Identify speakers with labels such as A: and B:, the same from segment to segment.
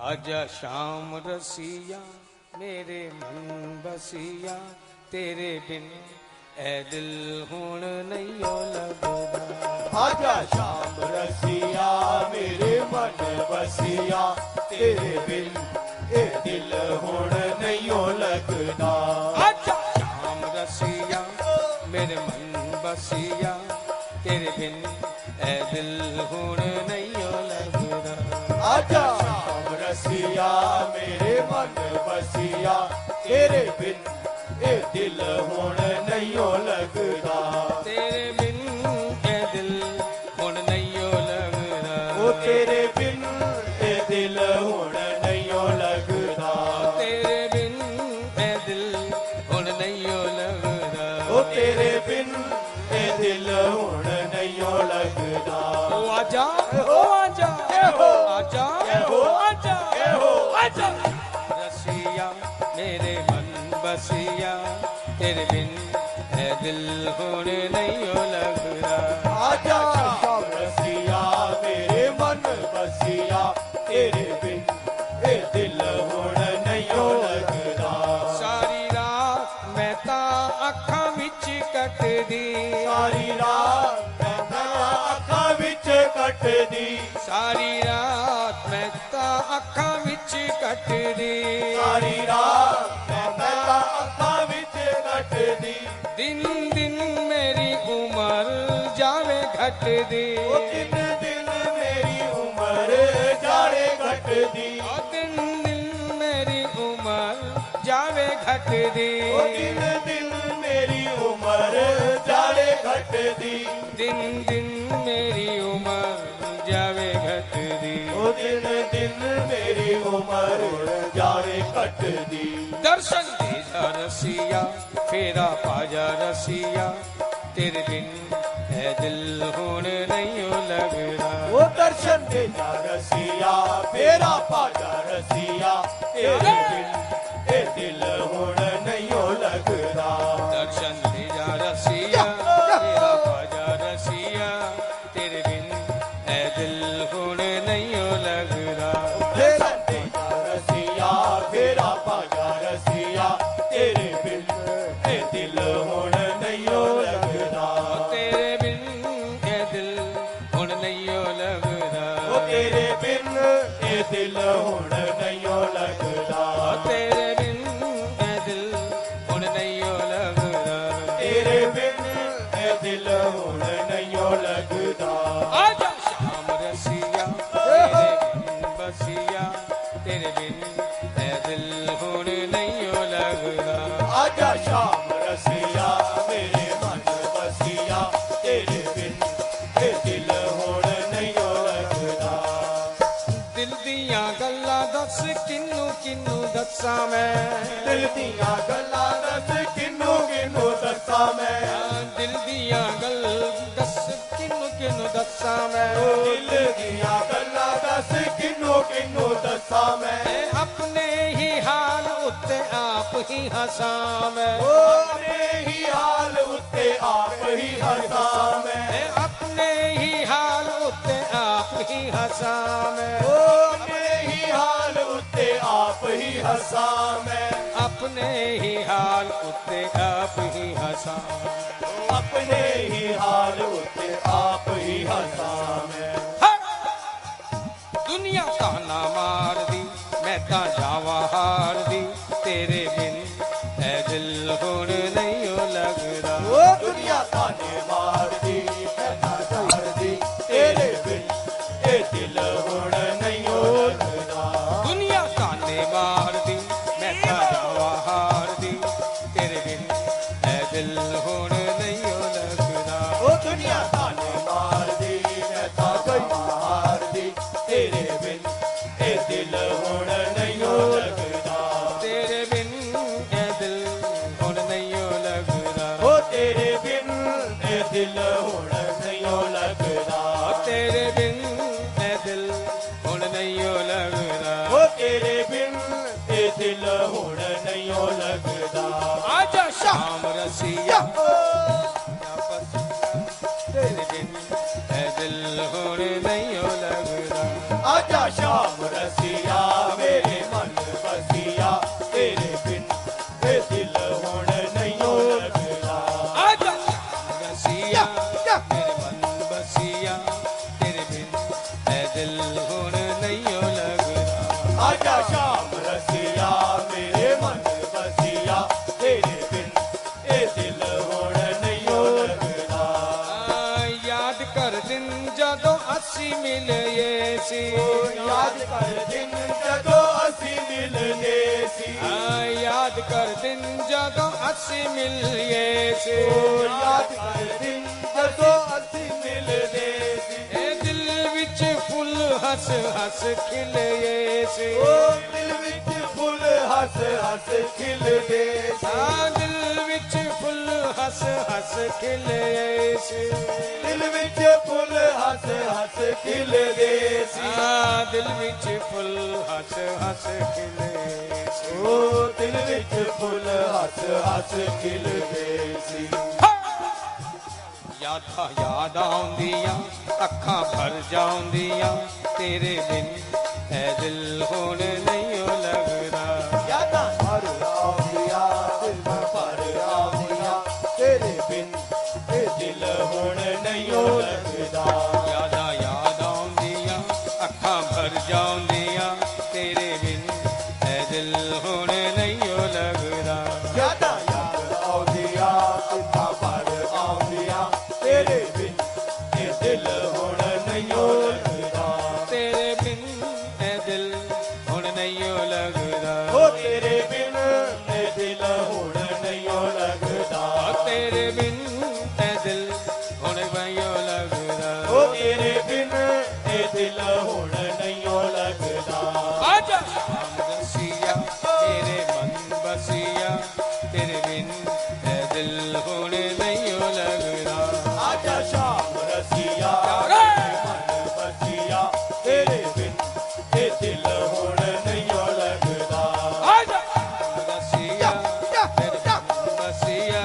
A: आजा शाम रसिया मेरे मन बसिया तेरे बिन ए दिल हुण नहीं लगदा।
B: आजा शाम रसिया मेरे मन बसिया तेरे बिन ए दिल हुण नहीं लगदा।
A: आजा शाम रसिया मेरे मन बसिया तेरे बिन ए दिल हुण नहीं लगदा।
B: आजा शाम रसिया मेरे मन बसिया तेरे बिन ए दिल हुण नहीं लगदा।
A: तेरे बिन ए दिल हुण नहीं लगदा।
B: ओ तेरे बिन ए दिल हुण नहीं लगदा।
A: तेरे बिन ए दिल हुण नहीं लगदा।
B: ओ तेरे बिन ए दिल हुण नहीं लगदा।
A: ओ आजा ओ आजा
B: हो
A: आजा
B: हो
A: आजा
B: हो
A: आजा रसिया मेरे मन बसिया तेरे बिन है दिल हुण नहीं लगदा।
B: आजा शाम रसिया मेरे मन बसिया तेरे बिन ए दिल हुण नहीं लगदा।
A: सारी रात मैं तां अखां विच कटदी।
B: सारी रात मैं अखां विच कटदी।
A: सारी रात मैं तां अखां विच कटदी।
B: सारी रात मैं अखां विच कटदी।
A: दिन दिन मेरी उम्र जावे घटदी।
B: ओ दिन दिन मेरी उम्र जाड़े घटदी।
A: ओ दिन दिन मेरी उम्र जावे घटदी।
B: ओ दिन दिन मेरी उम्र जाड़े घटदी।
A: दिन दिन मेरी उम्र जावे घटदी।
B: ओ दिन दिन मेरी उम्र जाड़े घटदी।
A: दर्शन दे जा रसिया फेरा पाजा रसिया तेरे बिन है दिल हुण नहीं लगदा।
B: ओ दर्शन दे जा रसिया फेरा पाजा रसिया तेरे बिन ए दिल हुण नहीं लगदा।
A: दर्शन दे जा रसिया फेरा पाजा रसिया तेरे बिन है दिल हुण नहीं लगदा।
B: दर्शन दे जा रसिया फेरा पाजा रसिया तेरे बिन ए दिल हुण नहीं लगदा।
A: तेरे बिन ए दिल हुण नहीं लगदा।
B: ओ तेरे बिन ए दिल हुण नहीं लगदा।
A: तेरे बिन ए दिल हुण नहीं लगदा।
B: तेरे बिन ए दिल हुण नहीं लगदा।
A: आजा शाम रसिया तेरे बिन बसिया तेरे बिन ए दिल हुण नहीं लगदा।
B: आजा शाम रसिया मेरे मन बसिया तेरे बिन ए दिल हुण नहीं लगदा।
A: दिल दियां गल्लां दस किन्नू किन्नू दस्सां मैं।
B: दिल दियां गल्लां दस किन्नू किन्नू दस्सां मैं।
A: दिल दियां गल दस किन्नू किन्नू दस्सां मैं।
B: दिल दियां गल्लां दस किन्नू किन्नू दस्सां मैं।
A: अपने ही हाल उत्ते आप ही हंसां मैं।
B: ओ अपने ही हाल उत्ते आप ही हंसां मैं।
A: अपने ही हाल उत्ते आप ही हंसां मैं।
B: ओ अपने ही हाल उत्ते आप ही हंसां मैं।
A: अपने ही हाल उत्ते आप ही हंसां।
B: अपने ही हाल उत्ते आप ही हंसां मैं।
A: दुनिया ताना मार दी मैं तां जावा हार दी तेरे बिन ए दिल हुण नहीं लगदा।
B: ओ दुनिया ताने मार दी मैं तार दी तेरे बिन ए दिल हुण नहीं लगदा।
A: दुनिया ताने मार दी मैं तां जावा हार दी तेरे बिन ए दिल हुण नहीं लगदा।
B: ओ दुनिया ताने मार दी मैं तार हार दी तेरे बिन ए दिल हुण नहीं लगदा।
A: तेरे बिन ए दिल हुण नहीं लगदा।
B: ओ तेरे बिन ए दिल हुण नहीं लगदा।
A: तेरे बिन ए दिल हुण नहीं लगदा।
B: ओ तेरे बिन ए दिल हुण नहीं लगदा।
A: आजा शाम रसिया तेरे बिन ए दिल हुण नहीं लगदा।
B: आजा शाम रसिया आजा शाम रसिया मेरे मन बसिया तेरे बिन ए दिल हुण नहीं लगदा
A: याद कर दिन जदों असी मिले सी
B: याद कर दिन जदों असी मिलदे सी
A: याद कर दिन जदों असी मिले सी
B: याद कर दिन जदों असी मिलदे सी
A: दिल विच फुल हस हस खिले सी
B: दिल विच फुल हस हस खिलदे सी
A: दिल विच फुल हस हस खिले सी
B: दिल विच फुल हस हस खिलदे सी
A: दिल विच फुल हस हस खिले सी
B: ओ दिल विच फुल हस हस खिलदे सी
A: यादां याद आउंदियां अखां भर जाउंदियां तेरे बिन ऐ दिल हुण नहीं लगदा
B: यादां भर आउंदियां दिल भर आउंदियां तेरे बिन ए दिल हुण नहीं लगदा
A: यादां याद आउंदियां अखां भर जाउंदियां तेरे बिन ऐ दिल हुण नहीं लगदा
B: यादां याद आउंदियां दिल भर आउंदियां तेरे बिन ए दिल हुण नहीं लगदा
A: तेरे बिन ऐ दिल हुण नहीं लगदा
B: ओ तेरे बिन ए दिल हुण नहीं लगदा
A: तेरे बिन ऐ दिल हुण नहीं लगदा
B: ओ तेरे बिन ए दिल हुण नहीं लगदा
A: आजा शाम रसिया तेरे मन बसिया तेरे बिन ऐ दिल हुण नहीं लगदा
B: आजा शाम रसिया तेरे मन बसिया तेरे बिन ए दिल हुण नहीं लगदा
A: आजा रसिया तेरे मन बसिया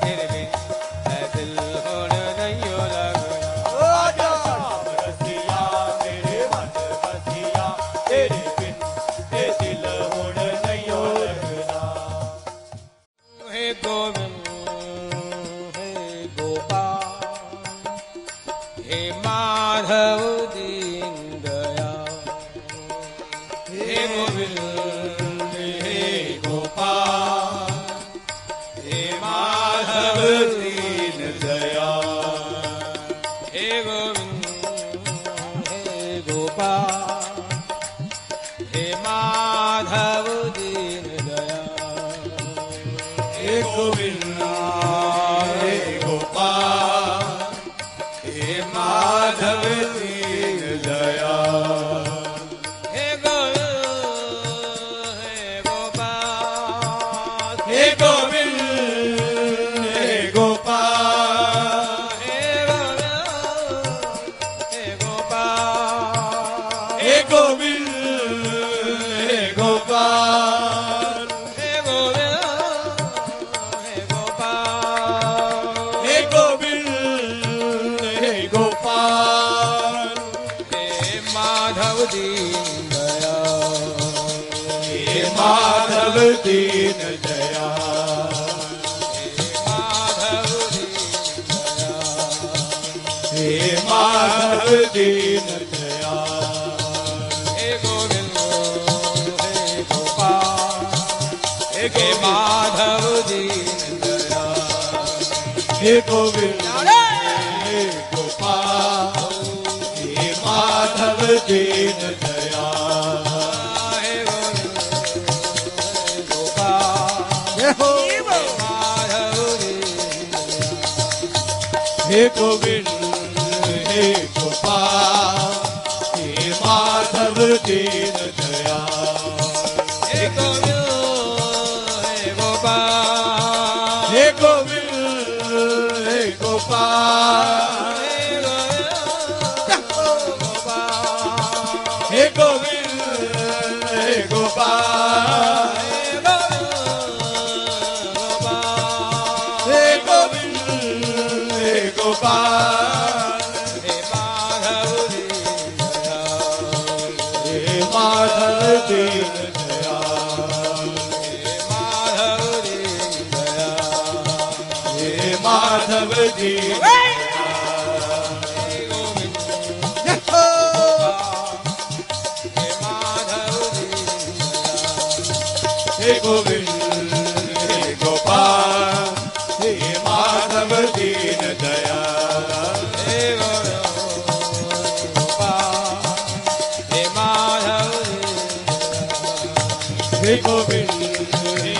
A: तेरे बिन ऐ दिल हुण नहीं लगदा
B: आजा शाम रसिया तेरे मन बसिया तेरे बिन ए दिल हुण नहीं लगदा
A: हे गोविंद हे गोपाल हे माधव दीन दयाल हे गोविंद हे गोपाल हे माधव दीन
B: दयाल
A: हे गोविंद हे गोपाल हे माधव दीन दयाल
B: हे गोविंद हे गोपाल हे माधव दीन दयाल
A: हे गोविंद हे गोपाल
B: हे गोविंद हे गोपाल
A: हे गोपाल
B: हे गोविंद हे गोपाल
A: हे गोविंद हे गोपाल
B: हे गोविंद हे गोपाल
A: हे माधव दीन दयाल
B: हे माधव दीन दयाल
A: हे माधव दीन
B: हे माधव दीन
A: दयाल
B: दयाल
A: हे गोविंद हे गोपाल
B: हे
A: हे माधव दीन दयाल
B: हे गोविंद हे गोपाल हे माधव दीन दयाल
A: हे गोविंद हे गोपाल
B: हे हो
A: माधव दीन दयाल
B: हे गोविंद हे गोपाल हे माधव दीन दयाल
A: हे गोविंद हे गोपाल
B: हे गोविंद हे गोपाल हे गोविंद हे गोपाल हे गोविंद हे गोपाल हे माधव दीन दयाल हे माधव दीन हे गोविंद हे गोपाल हे माधव दीन दयाल
A: हे गोपाल हे माधव
B: हे गोविंद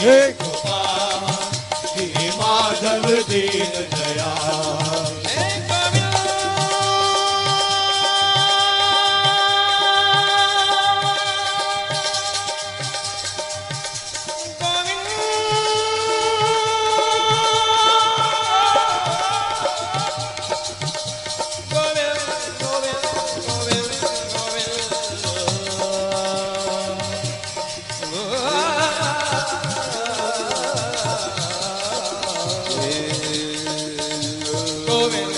B: हे गोपाल हे माधव दीन दयाल
A: हे गोविंद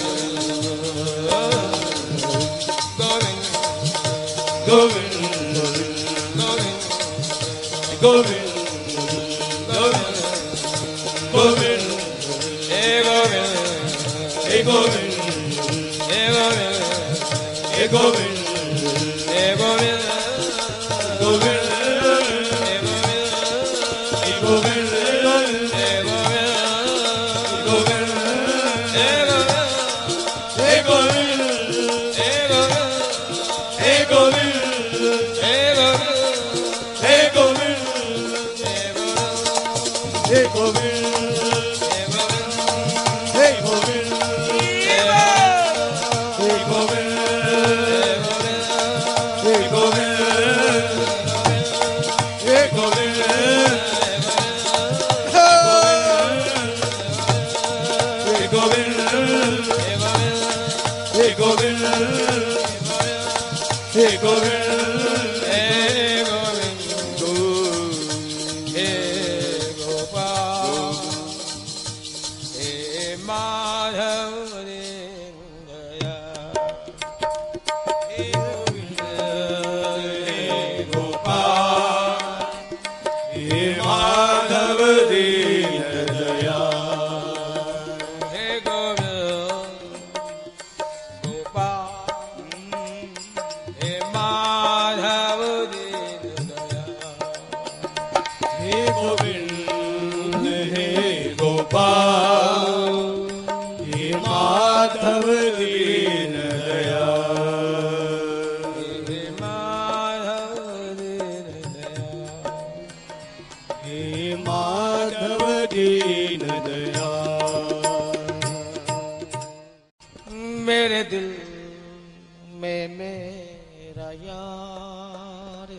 B: गोविंद गोविंद गोविंद
A: हे गोविंद
B: हे गोविंद
A: हे गोविंद
B: हे गोविंद
A: हे गोविंद
B: गोविंद
A: हे गोविंद
B: हे गोविंद
A: हे गोविंद
B: हे गोविंद
A: हे गोविंद
B: हे गोविंद
A: हे गोविंद
B: हे गोविंद हे गोविंद हे गोविंद हे गोविंद हे गोविंद हे गोविंद हे गोविंद हे गोविंद हे गोविंद
A: मेरे दिल में मेरा यार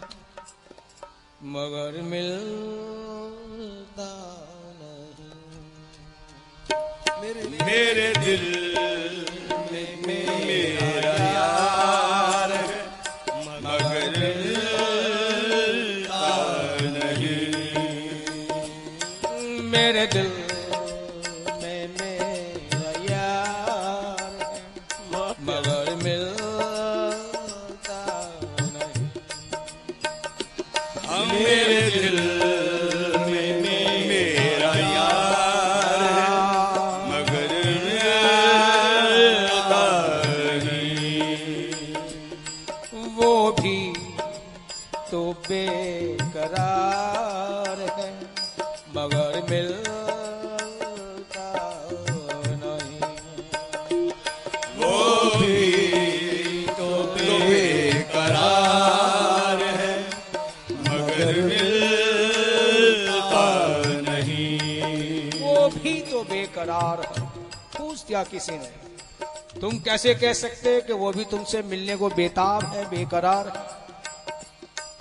A: मगर मिलता नहीं।
B: मेरे दिल में मेरा यार मगर मिलता नहीं।
A: मेरे दिल में मेरा यार मगर मिलता नहीं।
B: मेरे दिल में मेरा यार मगर मिलता नहीं।
A: वो भी तो बेकरार है मगर मिलता नहीं।
B: वो भी तो बेकरार है मगर मिलता नहीं।
A: वो भी तो बेकरार है। पूछ दिया किसी ने, तुम कैसे कह सकते कि वो भी तुमसे मिलने को बेताब है, बेकरार है।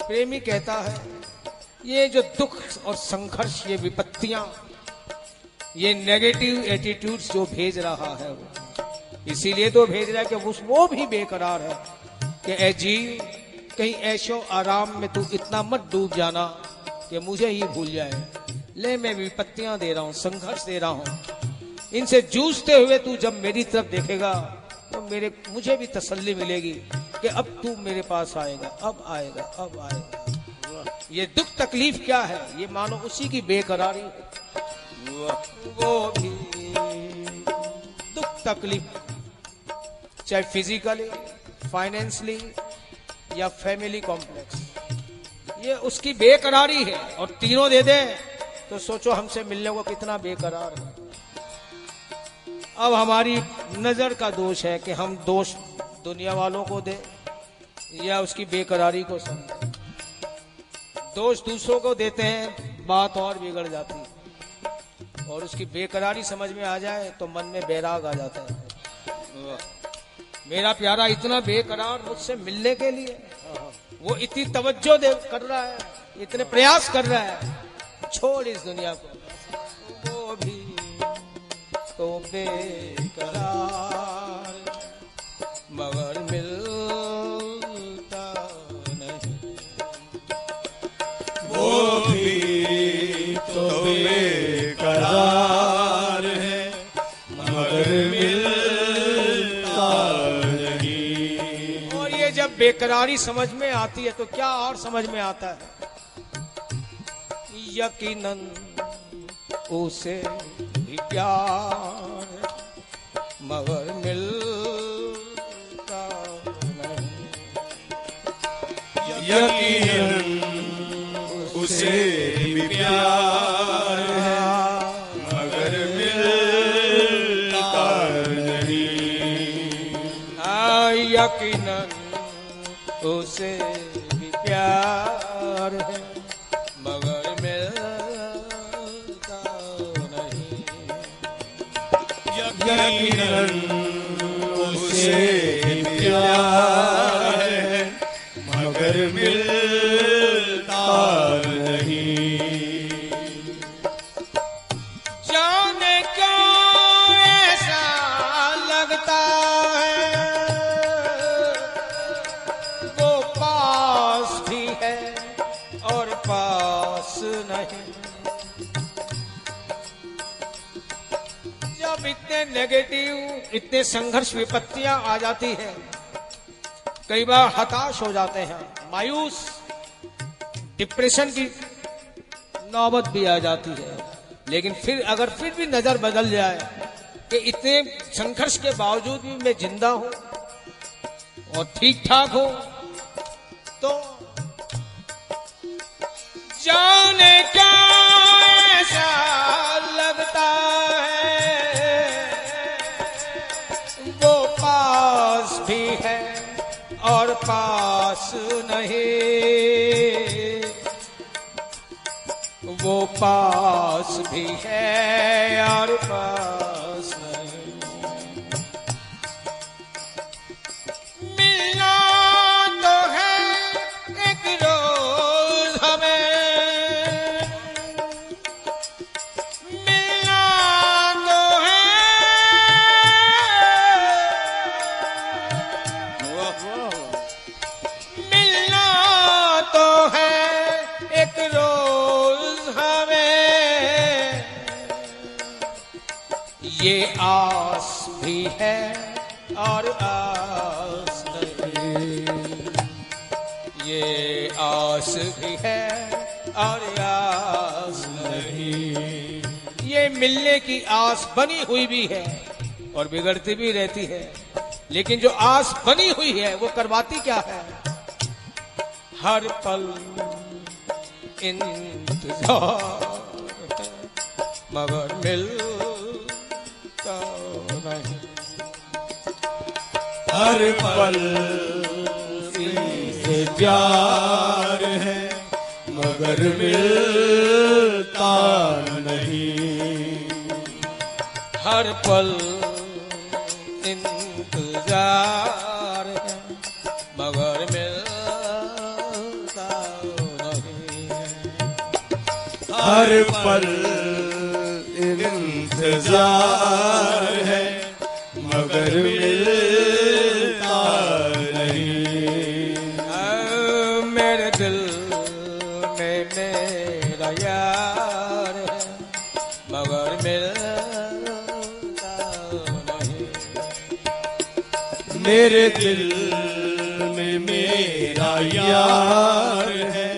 A: प्रेमी कहता है ये जो दुख और संघर्ष, ये विपत्तियां, ये नेगेटिव एटीट्यूड्स जो भेज रहा है वो इसीलिए तो भेज रहा है कि वो भी बेकरार है कि ए जीव कहीं ऐशो आराम में तू इतना मत डूब जाना कि मुझे ही भूल जाए। ले मैं विपत्तियां दे रहा हूं, संघर्ष दे रहा हूं, इनसे जूझते हुए तू जब मेरी तरफ देखेगा तो मुझे भी तसल्ली मिलेगी कि अब तू मेरे पास आएगा, अब आएगा, अब आएगा। ये दुख तकलीफ क्या है, ये मानो उसी की बेकरारी है। वो भी दुख तकलीफ चाहे फिजिकली, फाइनेंशियली या फैमिली कॉम्प्लेक्स, ये उसकी बेकरारी है, और तीनों दे दे तो सोचो हमसे मिलने को कितना बेकरार है। अब हमारी नजर का दोष है कि हम दोष दुनिया वालों को दे या उसकी बेकरारी को समझे। दोष दूसरों को देते हैं, बात और बिगड़ जाती है, और उसकी बेकरारी समझ में आ जाए तो मन में बैराग आ जाता है। मेरा प्यारा इतना बेकरार मुझसे मिलने के लिए, वो इतनी तवज्जो कर रहा है, इतने प्रयास कर रहा है, छोड़ इस दुनिया को, वो भी तो बेकरार मगर मिलता नहीं,
B: वो भी तो बेकरार है मगर मिलता नहीं।
A: और ये जब बेकरारी समझ में आती है तो क्या और समझ में आता है, यकीनन उसे भी प्यार मगर मिलता नहीं,
B: यकीनन उसे भी प्यार है मगर मिलता नहीं।
A: यकीनन उसे भी प्यार है मगर मिलता नहीं,
B: यकीनन उसे प्यार है मगर मिलता नहीं।
A: जाने क्यों ऐसा लगता है, वो पास भी है और पास नहीं। जब इतने नेगेटिव, इतने संघर्ष विपत्तियां आ जाती हैं, कई बार हताश हो जाते हैं, मायूस, डिप्रेशन की नौबत भी आ जाती है। लेकिन फिर भी नजर बदल जाए कि इतने संघर्ष के बावजूद भी मैं जिंदा हूं और ठीक ठाक हूं, तो जाने क्या ऐसा लगता है, वो पास भी है और पास नहीं, वो पास भी है और पास नहीं। मिलना तो है एक रोज हमें, मिलना तो है, मिलना तो है एक रोज हमें, ये आस भी है और आस नहीं, ये आस भी है और आस नहीं। ये मिलने की आस बनी हुई भी है और बिगड़ती भी रहती है, लेकिन जो आस बनी हुई है वो करवाती क्या है, हर पल इंतजार मगर मिलता नहीं,
B: हर पल से प्यार है मगर मिलता नहीं,
A: हर पल इंतजार है मगर मिलता नहीं,
B: हर पल इंतजार है मगर मिलता नहीं।
A: मेरे दिल में मेरा यार है मगर मिलता नहीं,
B: मेरे दिल में मेरा यार है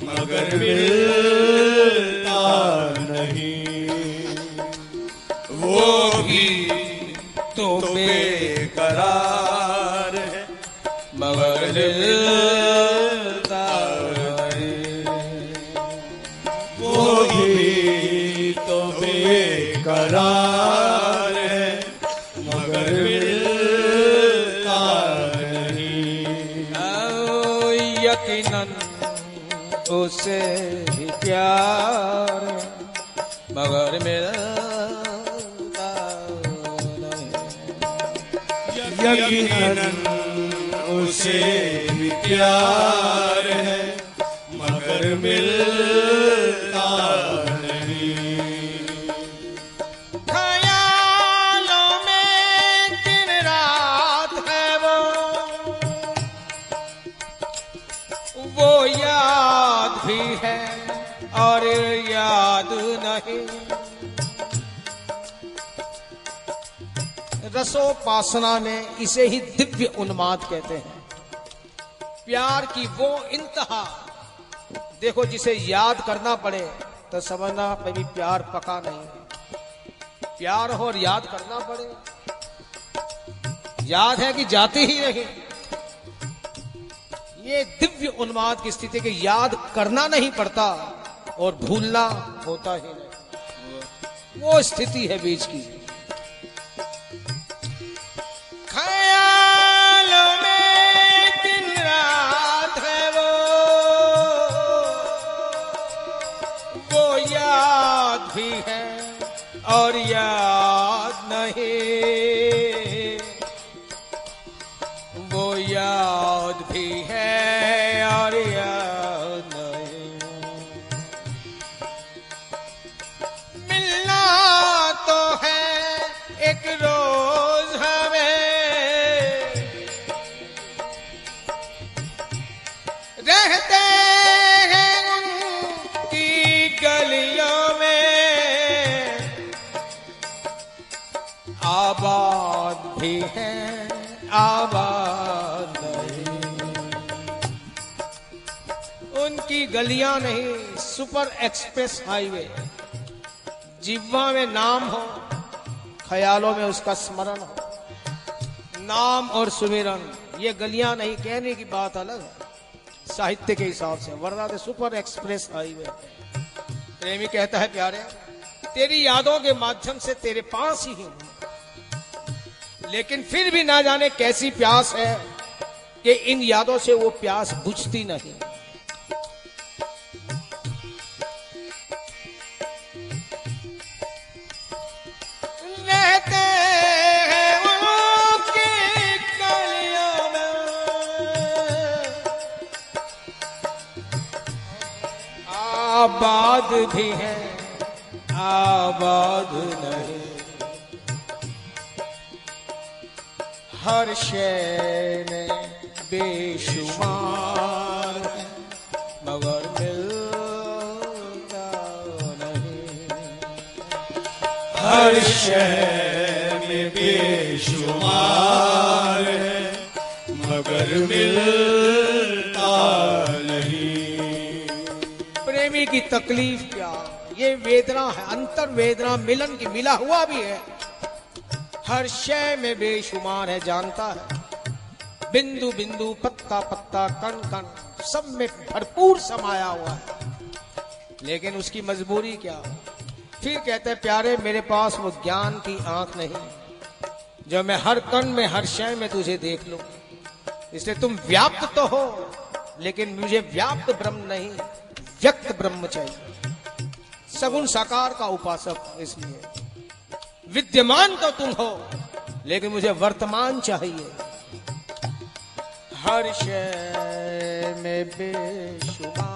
B: मगर मिलता नहीं, वो भी
A: तो
B: बेकरार है
A: मगर मिलता नहीं।
B: बेकरार है मगर मिलता नहीं।
A: यकीनन उसे ही प्यार मगर मिलता नहीं।
B: यकीनन उसे भी प्यार है मगर मिलता नहीं।
A: ख्यालों में दिन रात है वो याद भी है और याद नहीं। रसोपासना में इसे ही दिव्य उन्माद कहते हैं। प्यार की वो इंतहा देखो, जिसे याद करना पड़े तो समझना कभी प्यार पका नहीं। प्यार हो और याद करना पड़े, याद है कि जाती ही नहीं। ये दिव्य उन्माद की स्थिति कि याद करना नहीं पड़ता और भूलना होता ही नहीं। वो स्थिति है बीच की। ख्यालों में दिन रात है वो याद भी है और याद नहीं। वो याद भी है और याद नहीं। मिलना तो है एक रोज हमें, रहते हैं उनकी गलियों में, आबाद भी है आबाद नहीं। उनकी गलियां नहीं, सुपर एक्सप्रेस हाईवे। जिह्वा में नाम हो, ख्यालों में उसका स्मरण हो। नाम और सुमिरन, ये गलियां नहीं, कहने की बात अलग है साहित्य के हिसाब से, वरना तो सुपर एक्सप्रेस हाईवे। प्रेमी कहता है प्यारे, तेरी यादों के माध्यम से तेरे पास ही हूं, लेकिन फिर भी ना जाने कैसी प्यास है कि इन यादों से वो प्यास बुझती नहीं। रहते हैं उनकी गलियों में, आबाद भी है आबाद नहीं। हर शय में बेशुमार है मगर मिलता नहीं।
B: हर शय में बेशुमार है मगर मिलता नहीं।
A: प्रेमी की तकलीफ क्या, ये वेदना है, अंतर वेदना मिलन की, मिला हुआ भी है। हर शय में बेशुमार है, जानता है, बिंदु बिंदु पत्ता पत्ता कण कण सब में भरपूर समाया हुआ है, लेकिन उसकी मजबूरी क्या। फिर कहते हैं प्यारे, मेरे पास वो ज्ञान की आंख नहीं जो मैं हर कण में हर शय में तुझे देख लूं। इसलिए तुम व्याप्त तो हो, लेकिन मुझे व्याप्त ब्रह्म नहीं, व्यक्त ब्रह्म चाहिए, सगुण साकार का उपासक। इसलिए विद्यमान तो तुम हो, लेकिन मुझे वर्तमान चाहिए। हर शय में बेशुमार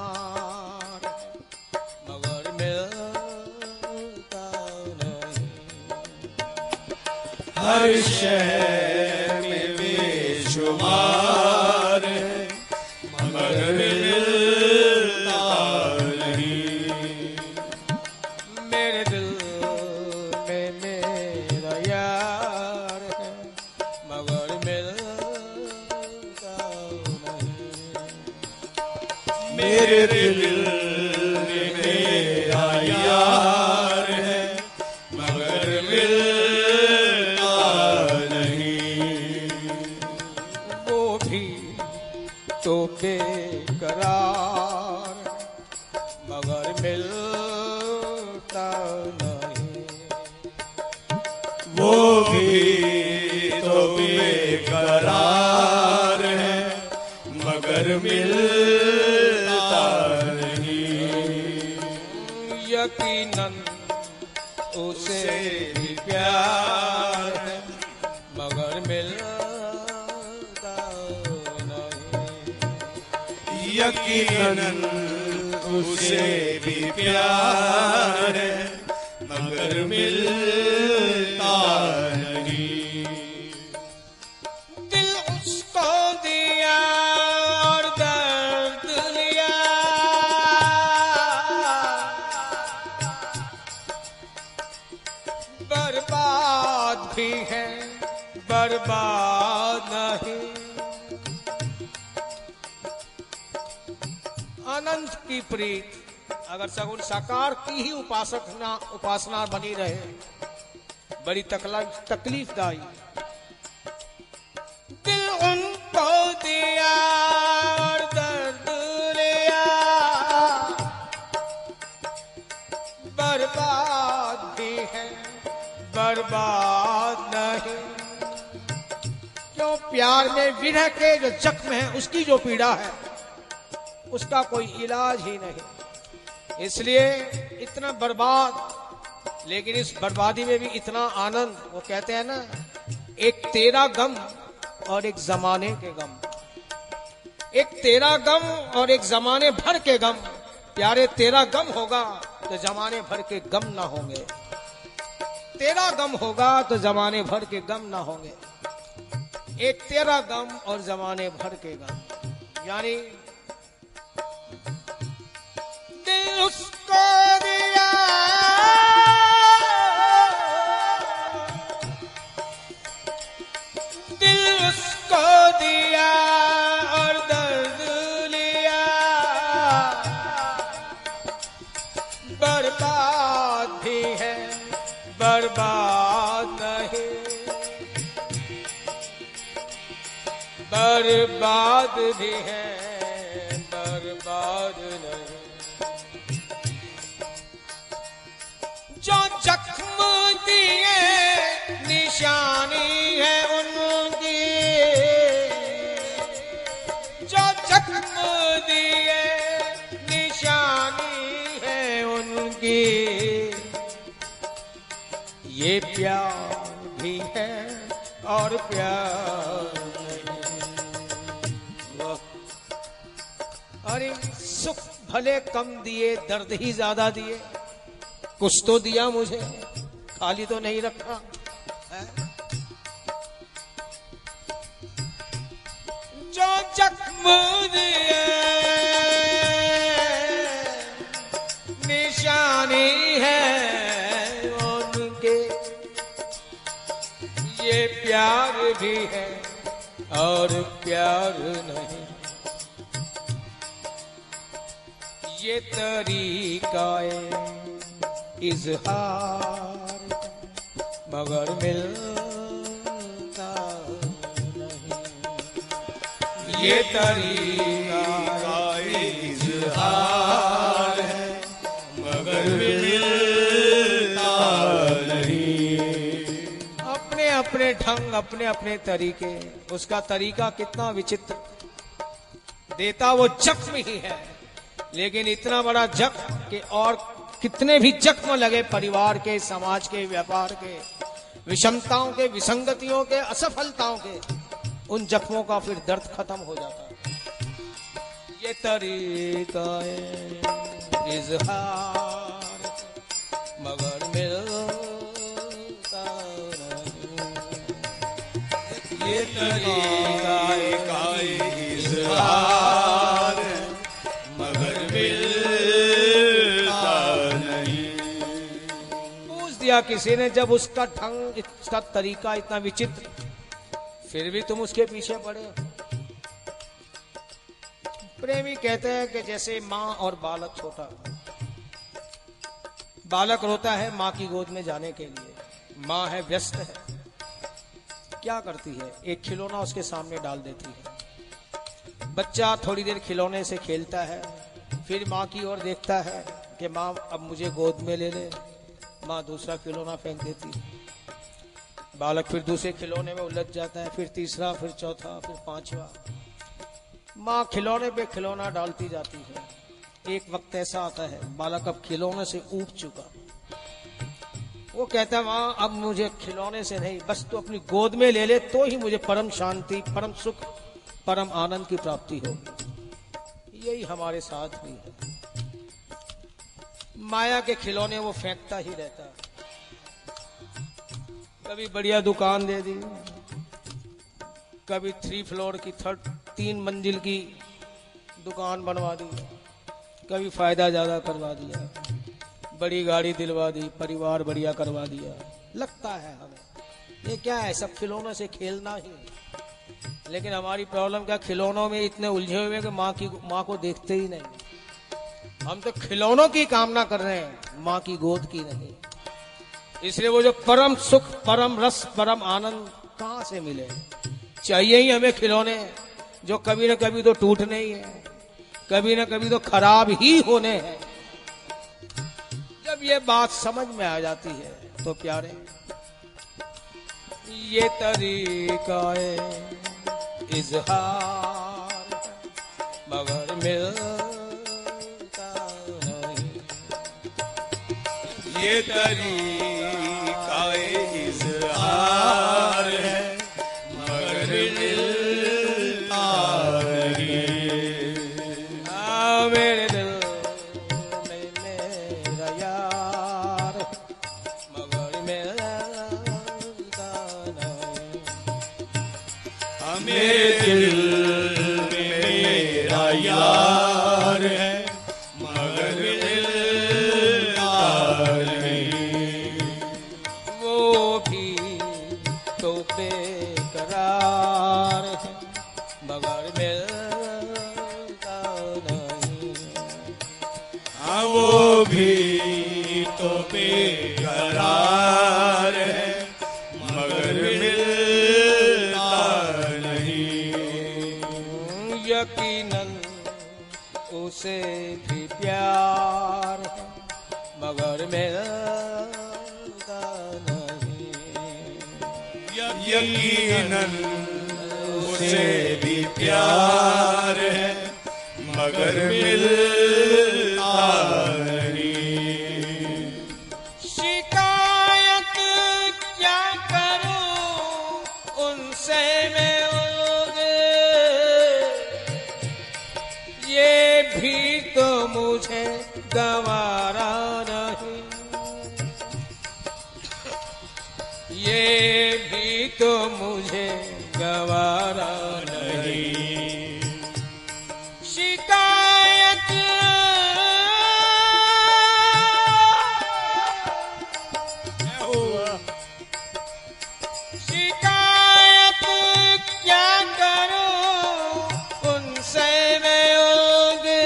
A: मगर मिलता नहीं।
B: हर शय में बेशुमार है मगर मिलता नहीं।
A: मेरे दिल में मेरा यार है मगर मिलता नहीं।
B: मेरे दिल में मेरा यार है मगर मिलता नहीं। भी तो बेकरार है मगर मिलता नहीं।
A: यकीनन उसे भी प्यार है मगर मिलता नहीं।
B: यकीनन उसे भी प्यार है मगर मिलता नहीं।
A: दिल उसको दिया और दर्द लिया, बर्बाद भी है बर्बाद नहीं। अनंत की प्रीत अगर सगुण साकार की ही उपासना बनी रहे, बड़ी तकलीफदायी। दिल उनको दिया और दर्द लिया, बर्बाद भी है बर्बाद नहीं। क्यों? प्यार में विरह के जो जख्म है उसकी जो पीड़ा है उसका कोई इलाज ही नहीं। इसलिए इतना बर्बाद, लेकिन इस बर्बादी में भी इतना आनंद। वो कहते हैं ना, एक तेरा गम और एक जमाने के गम, एक तेरा गम और एक जमाने भर के गम। प्यारे, तेरा गम होगा तो जमाने भर के गम ना होंगे, तेरा गम होगा तो जमाने भर के गम ना होंगे। एक तेरा गम और जमाने भर के गम, यानी दिल उसको दिया, दिल उसको दिया और दर्द लिया, बर्बाद भी है बर्बाद नहीं। बर्बाद भी है बर्बाद नहीं। जो जख्म दिए निशानी है उनकी, जो जख्म दिए निशानी है उनकी। ये प्यार भी है और प्यार नहीं। अरे सुख भले कम दिए, दर्द ही ज्यादा दिए, कुछ तो दिया मुझे, खाली तो नहीं रखा है। जो जख्म दिए निशानी है उनके, ये प्यार भी है और प्यार नहीं। ये तरीकाए इजहार मगर मिलता नहीं। ये तरीका इजहार है मगर मिलता नहीं। अपने अपने ढंग, अपने अपने तरीके, उसका तरीका कितना विचित्र। देता वो जख्म ही है, लेकिन इतना बड़ा जख्म कि और कितने भी जख्म लगे परिवार के, समाज के, व्यापार के, विषमताओं के, विसंगतियों के, असफलताओं के, उन जख्मों का फिर दर्द खत्म हो जाता है। ये तरीका इजहार मगर मिलता नहीं। ये तरीका इजहार मगर मिलता नहीं। पूछ दिया किसी ने, जब उसका ढंग, उसका तरीका इतना विचित्र, फिर भी तुम उसके पीछे पड़े। प्रेमी कहते हैं कि जैसे माँ और बालक, छोटा बालक रोता है माँ की गोद में जाने के लिए, माँ है व्यस्त है, क्या करती है, एक खिलौना उसके सामने डाल देती है। बच्चा थोड़ी देर खिलौने से खेलता है, फिर माँ की ओर देखता है कि माँ अब मुझे गोद में ले ले, माँ दूसरा खिलौना फेंक देती है। बालक फिर दूसरे खिलौने में उलझ जाता है, फिर तीसरा, फिर चौथा, फिर पांचवा। माँ खिलौने पे खिलौना डालती जाती है। एक वक्त ऐसा आता है बालक अब खिलौने से ऊब चुका, वो कहता है माँ अब मुझे खिलौने से नहीं, बस तू अपनी गोद में ले ले तो ही मुझे परम शांति, परम सुख, परम आनंद की प्राप्ति होगी। यही हमारे साथ भी है। माया के खिलौने वो फेंकता ही रहता है। कभी बढ़िया दुकान दे दी, कभी 3 फ्लोर की 3 मंजिल की दुकान बनवा दी, कभी फायदा ज्यादा करवा दिया, बड़ी गाड़ी दिलवा दी, परिवार बढ़िया करवा दिया। लगता है हमें ये क्या है, सब खिलौनों से खेलना ही। लेकिन हमारी प्रॉब्लम क्या, खिलौनों में इतने उलझे हुए कि माँ को देखते ही नहीं। हम तो खिलौनों की कामना कर रहे हैं, माँ की गोद की नहीं। इसलिए वो जो परम सुख, परम रस, परम आनंद कहां से मिले? चाहिए ही हमें खिलौने जो कभी न कभी तो टूटने ही है, कभी न कभी तो खराब ही होने हैं। जब ये बात समझ में आ जाती है तो प्यारे, ये तरीका इजहार मगर मिलता नहीं,
B: ये तरीका इजहार है मगर मिलता नहीं।
A: मेरे दिल में मेरा यार मगर मिलता नहीं,
B: मेरे दिल में मेरा यार है मगर मिलता नहीं।
A: वो भी तो बेकरार है मगर मिलता नहीं।
B: हाँ वो भी तो बेकरार है मगर मिलता नहीं।
A: यकीनन उसे भी प्यार है मगर मिलता नहीं।
B: यकीनन उसे भी प्यार है मगर मिलता नहीं।
A: शिकायत क्या करूं उनसे मैं उनके, ये भी तो मुझे गवारा नहीं, ये भी तो मुझे गवारा नहीं। शिकायत शिकायत क्या करूं उनसे मैं उनके,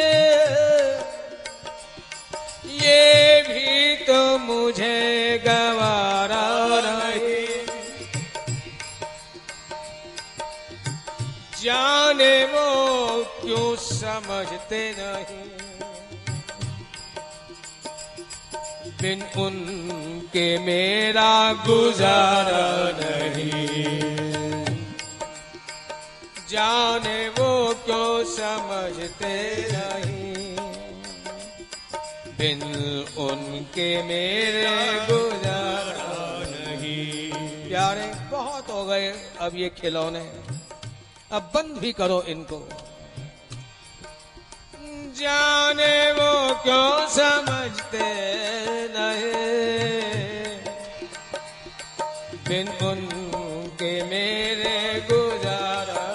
A: ये भी तो मुझे गवारा नहीं। जाने वो क्यों समझते नहीं, बिन उनके मेरा गुजारा नहीं। जाने वो क्यों समझते नहीं, बिन उनके मेरे गुजारा नहीं। प्यारे बहुत हो गए अब ये खिलौने, अब बंद भी करो इनको। जाने वो क्यों समझते नहीं, बिन उनके मेरे गुजारा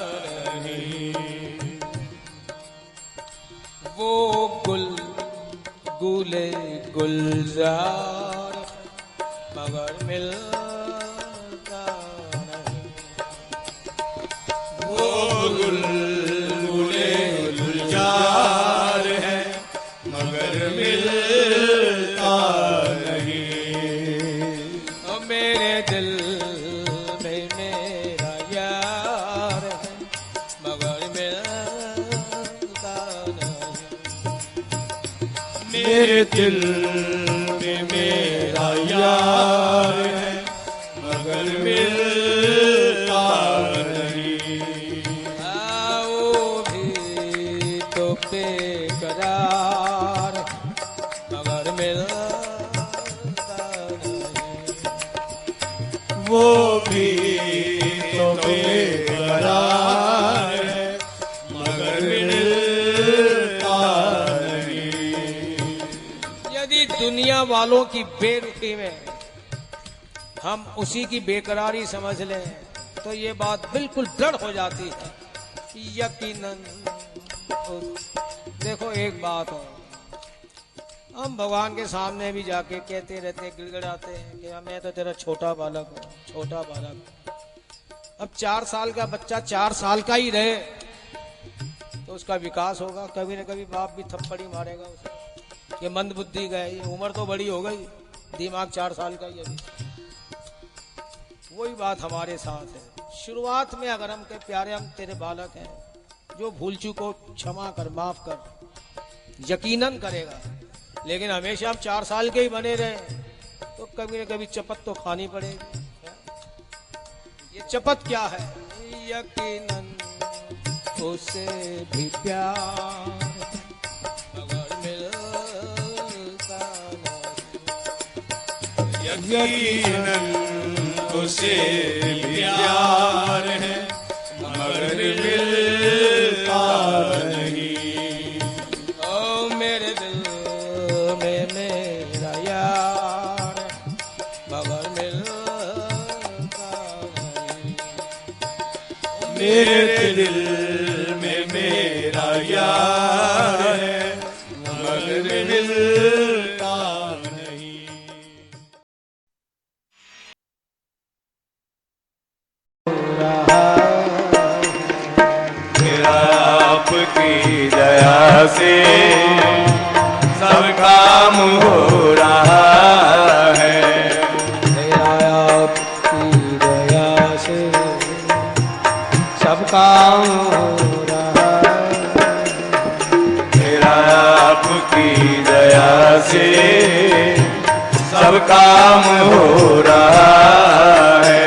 A: नहीं। वो गुले गुलजार मगर मिलता नहीं,
B: वो गुले गुलजार है मगर मिलता नहीं।
A: ओ मेरे दिल में मेरा यार है मगर मिलता नहीं,
B: मेरे दिल में मेरा यार है मगर मिलता
A: दुनिया वालों की बेरुखी में हम उसी की बेकरारी समझ लें तो ये बात बिल्कुल दृढ़ हो जाती है। यकीनन देखो एक बात हो, हम भगवान के सामने भी जाके कहते रहते, गिड़गिड़ाते हैं कि मैं तो तेरा छोटा बालक हूँ, छोटा बालक। अब 4 साल का बच्चा 4 साल का ही रहे तो उसका विकास होगा। कभी न कभी बाप भी थप्पड़ी मारेगा उसे, ये मंद बुद्धि का है, ये उम्र तो बड़ी हो गई, दिमाग 4 साल का ही अभी। वही बात हमारे साथ है। शुरुआत में अगर हम कहे प्यारे हम तेरे बालक हैं, जो भूल चूको क्षमा कर, माफ कर, यकीनन करेगा। लेकिन हमेशा हम 4 साल के ही बने रहे तो कभी न कभी चपत तो खानी पड़ेगी। ये चपत क्या है? यकीनन उसे भी प्यार मगर मिलता नहीं।
B: यकीनन उसे भी प्यार है मगर मिलता नहीं।
A: ओ मेरे दिल में मेरा यार मगर मिलता नहीं।
B: मेरे दिल में मेरा यार है मगर मिलता नहीं। मेरा आपकी दया से सब काम हो रहा है।
A: मेरा आपकी दया से सब काम हो रहा है।
B: मेरा आपकी दया से सब काम हो रहा है।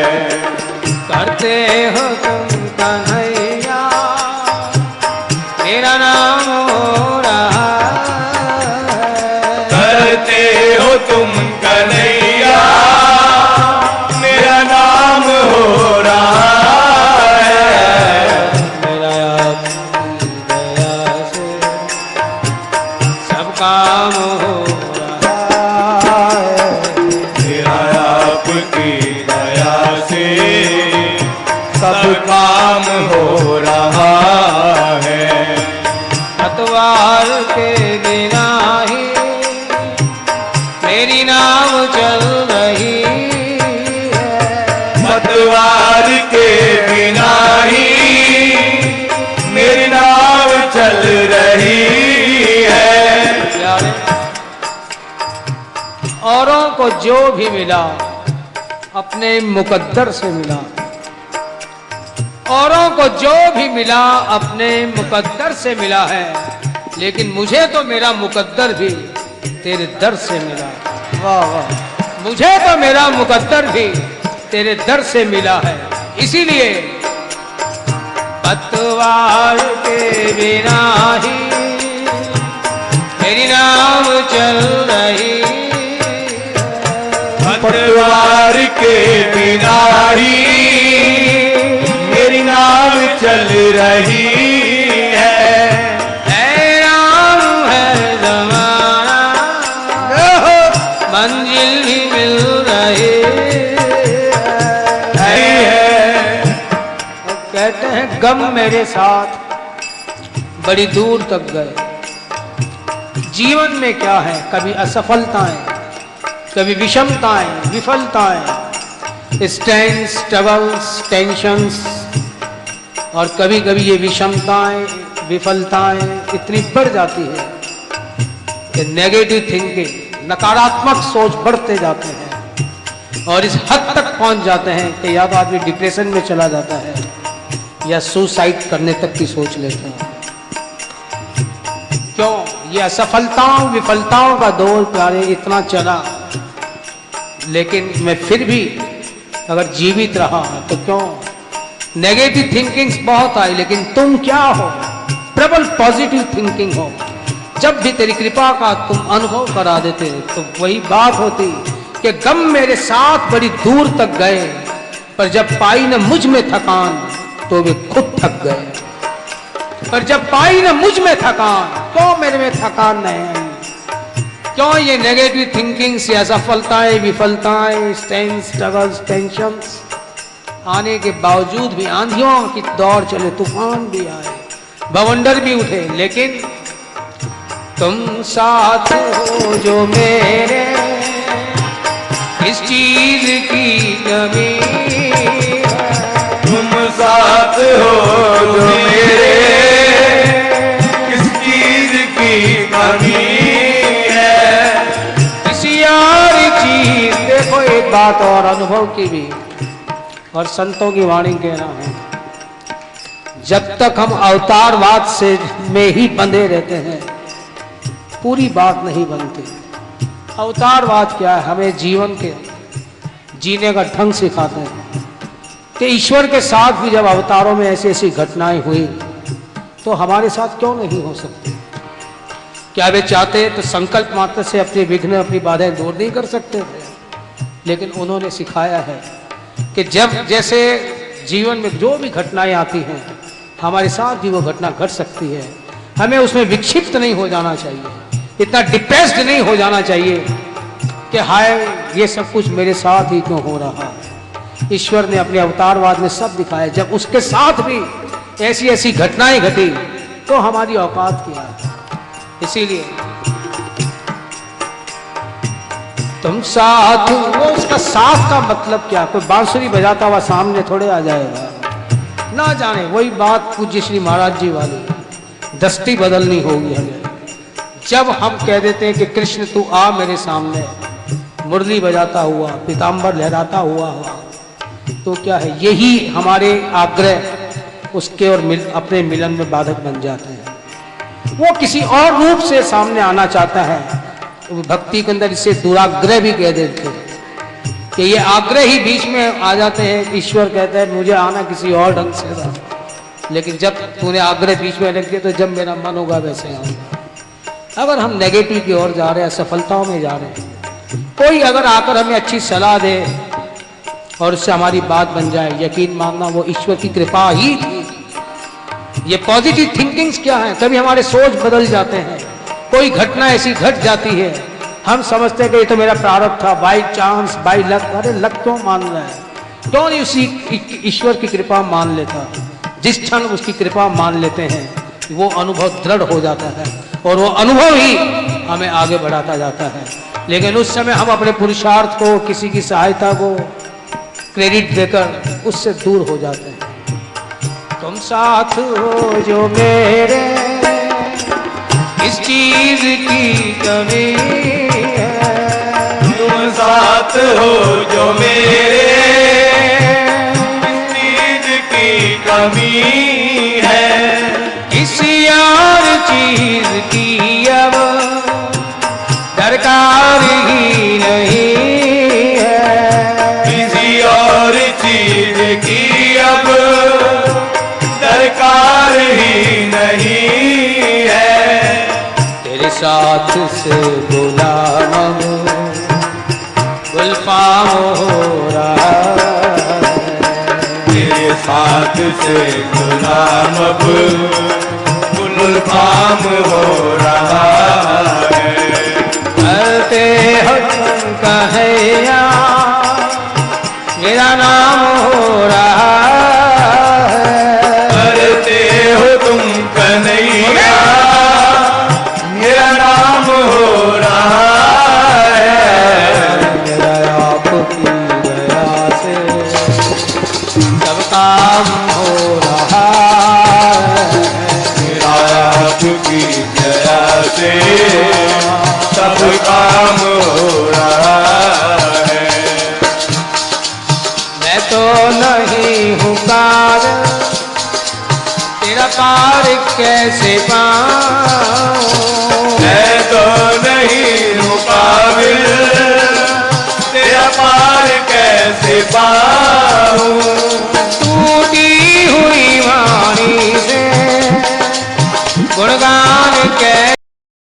A: करते हो तुम कन्हैया मेरा नाम हो रहा है।
B: करते हो तुम कन्हैया मेरा नाम हो रहा है।
A: मेरा आपकी दया से सब काम हो रहा है।
B: मेरा आपकी दया से सब काम हो रहा है।
A: पतवार के बिना ही मेरी नाव चल रही है।
B: पतवार के बिना ही मेरी नाव चल रही है।
A: प्यारे, औरों को जो भी मिला अपने मुकद्दर से मिला। औरों को जो भी मिला अपने मुकद्दर से मिला है, लेकिन मुझे तो मेरा मुकद्दर भी तेरे दर से मिला। वाह वाह, मुझे तो मेरा मुकद्दर भी तेरे दर से मिला है। इसीलिए पतवार के बिना ही मेरी नाव चल रही है।
B: पतवार के बिना ही मेरी नाव चल रही है।
A: हैरान है ज़माना मंजिल भी मिल रही है। कहते हैं गम मेरे साथ बड़ी दूर तक गए। जीवन में क्या है, कभी असफलताएं, कभी विषमताएं, विफलताएं, स्ट्रेंस, ट्रबल्स, टेंशंस, और कभी कभी ये विषमताएं, विफलताएं इतनी बढ़ जाती है कि नेगेटिव थिंकिंग, नकारात्मक सोच बढ़ते जाते हैं और इस हद तक पहुंच जाते हैं कि या तो आदमी डिप्रेशन में चला जाता है या सुसाइड करने तक की सोच लेता है। क्यों? ये असफलताओं, विफलताओं का दौर प्यारे इतना चला, लेकिन मैं फिर भी अगर जीवित रहा तो क्यों? नेगेटिव थिंकिंग्स बहुत आई, लेकिन तुम क्या हो? प्रबल पॉजिटिव थिंकिंग हो। जब भी तेरी कृपा का तुम अनुभव करा देते तो वही बात होती कि गम मेरे साथ बड़ी दूर तक गए, पर जब पाई न मुझ में थकान तो वे खुद थक गए। पर जब पाई न मुझ में थकान तो मेरे में थकान नहीं आई। क्यों ये नेगेटिव थिंकिंग से असफलताएं, विफलताएं, स्ट्रगल्स, टेंशंस आने के बावजूद भी, आंधियों की दौड़ चले, तूफान भी आए, बवंडर भी उठे, लेकिन तुम साथ हो जो मेरे, इस चीज की कमी है।
B: तुम साथ हो जो मेरे, किस चीज की कमी है।
A: किसी और चीज, देखो एक बात और अनुभव की भी और संतों की वाणी कहना है, जब तक हम अवतारवाद से में ही बंधे रहते हैं पूरी बात नहीं बनती। अवतारवाद क्या है? हमें जीवन के जीने का ढंग सिखाते हैं कि ईश्वर के साथ भी जब अवतारों में ऐसी ऐसी घटनाएं हुई तो हमारे साथ क्यों नहीं हो सकती? क्या वे चाहते तो संकल्प मात्र से अपने विघ्न, अपनी बाधाएं दूर नहीं कर सकते थे? लेकिन उन्होंने सिखाया है कि जब जैसे जीवन में जो भी घटनाएं आती हैं हमारे साथ भी वो घटना घट सकती है। हमें उसमें विक्षिप्त नहीं हो जाना चाहिए, इतना डिप्रेस्ड नहीं हो जाना चाहिए कि हाय ये सब कुछ मेरे साथ ही क्यों हो रहा है। ईश्वर ने अपने अवतारवाद में सब दिखाया, जब उसके साथ भी ऐसी ऐसी घटनाएं घटी तो हमारी औकात क्या है। इसीलिए तुम साथ, वो उसका साथ का मतलब क्या? कोई बांसुरी बजाता हुआ सामने थोड़े आ जाएगा, ना जाने। वही बात पूज्य श्री महाराज जी वाली, दस्ती बदलनी होगी हमें। जब हम कह देते हैं कि कृष्ण तू आ मेरे सामने, मुरली बजाता हुआ, पीताम्बर लहराता हुआ, तो क्या है, यही हमारे आग्रह उसके और अपने मिलन में बाधक बन जाते हैं। वो किसी और रूप से सामने आना चाहता है, भक्ति के अंदर इसे दुराग्रह भी कह देते हैं कि ये आग्रह ही बीच में आ जाते हैं। ईश्वर कहता है मुझे आना किसी और ढंग से था, लेकिन जब तूने आग्रह बीच में रख दिया तो जब मेरा मन होगा वैसे आऊंगा। अगर हम नेगेटिव की ओर जा रहे हैं, असफलताओं में जा रहे हैं, कोई अगर आकर हमें अच्छी सलाह दे और उससे हमारी बात बन जाए, यकीन मानना वो ईश्वर की कृपा ही थी। ये पॉजिटिव थिंकिंग्स क्या है? कभी हमारे सोच बदल जाते हैं, कोई घटना ऐसी घट जाती है, हम समझते हैं कि ये तो मेरा प्रारब्ध था, बाई चांस, बाई लक। अरे लक क्यों मान रहा है? क्यों नहीं उसी ईश्वर की कृपा मान लेता? जिस क्षण उसकी कृपा मान लेते हैं वो अनुभव दृढ़ हो जाता है और वो अनुभव ही हमें आगे बढ़ाता जाता है। लेकिन उस समय हम अपने पुरुषार्थ को, किसी की सहायता को क्रेडिट देकर उससे दूर हो जाते हैं। तुम साथ हो जो मेरे, इस चीज की कमी है।
B: तुम साथ हो जो मेरे, इस चीज की कमी है।
A: किसी और चीज की अब दरकार ही नहीं है।
B: किसी और चीज की अब दरकार ही नहीं है।
A: तेरे साथ से गुलाम गुलफाम हो रहा है।
B: तेरे साथ से गुलाम अब गुलफाम हो रहा है।
A: करते हो तुम कन्हैया, मेरा नाम हो रहा है।
B: करते हो तुम कन्हैया, मेरा नाम हो रहा है।
A: मेरा आपकी दया से सब काम हो रहा है।
B: मेरा आपकी दया से सब काम हो रहा है।
A: मैं तो नहीं हूँ कार, तेरा पार कैसे पाऊं?
B: मैं तो नहीं हूँ काबिल, तेरा पार कैसे पाऊं?